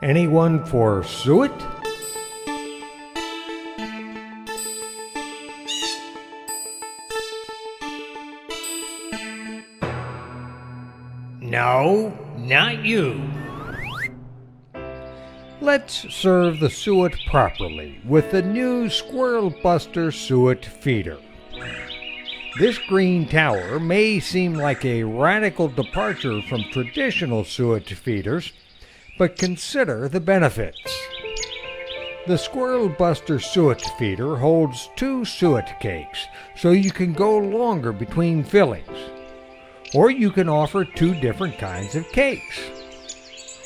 Anyone for Suet? No, not you. Let's serve the suet properly with the new Squirrel Buster Suet feeder. This green tower may seem like a radical departure from traditional suet feeders, but consider the benefits. The Squirrel Buster Suet feeder holds 2 suet cakes, so you can go longer between fillings. Or you can offer 2 different kinds of cakes.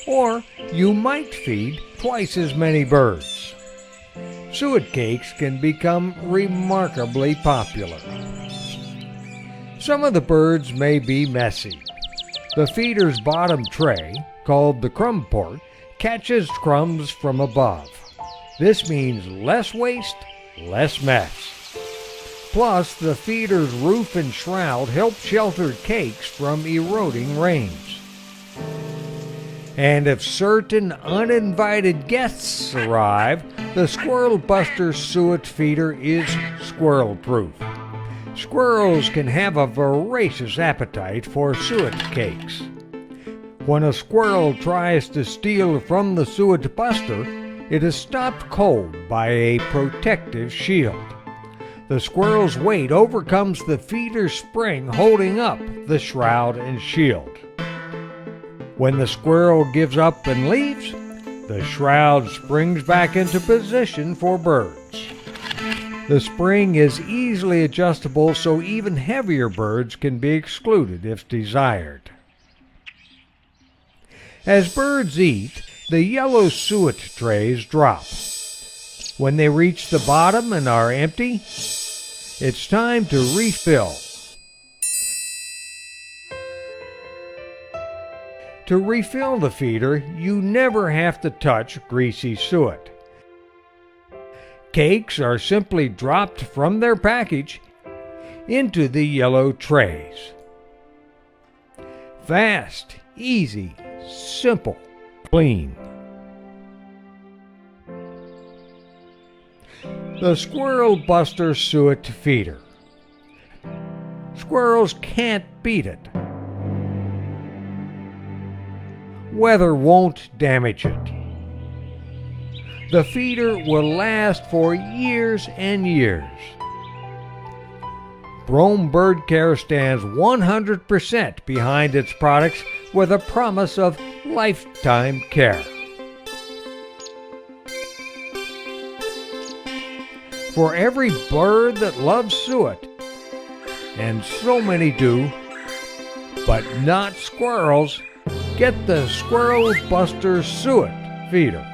Or you might feed twice as many birds. Suet cakes can become remarkably popular. Some of the birds may be messy. The feeder's bottom tray, called the Crumb port, catches crumbs from above. This means less waste, less mess. Plus, the feeder's roof and shroud help shelter cakes from eroding rains. And if certain uninvited guests arrive, the Squirrel Buster Suet feeder is squirrel-proof. Squirrels can have a voracious appetite for suet cakes. When a squirrel tries to steal from the Suet Buster, it is stopped cold by a protective shield. The squirrel's weight overcomes the feeder's spring holding up the shroud and shield. When the squirrel gives up and leaves, the shroud springs back into position for birds. The spring is easily adjustable, so even heavier birds can be excluded if desired. As birds eat, the yellow suet trays drop. When they reach the bottom and are empty, it's time to refill. To refill the feeder, you never have to touch greasy suet. Cakes are simply dropped from their package into the yellow trays. Fast, easy, simple, clean. The Squirrel Buster Suet feeder. Squirrels can't beat it. Weather won't damage it. The feeder will last for years and years. Brome Bird Care stands 100% behind its products with a promise of lifetime care. For every bird that loves suet, and so many do, but not squirrels, get the Squirrel Buster Suet feeder.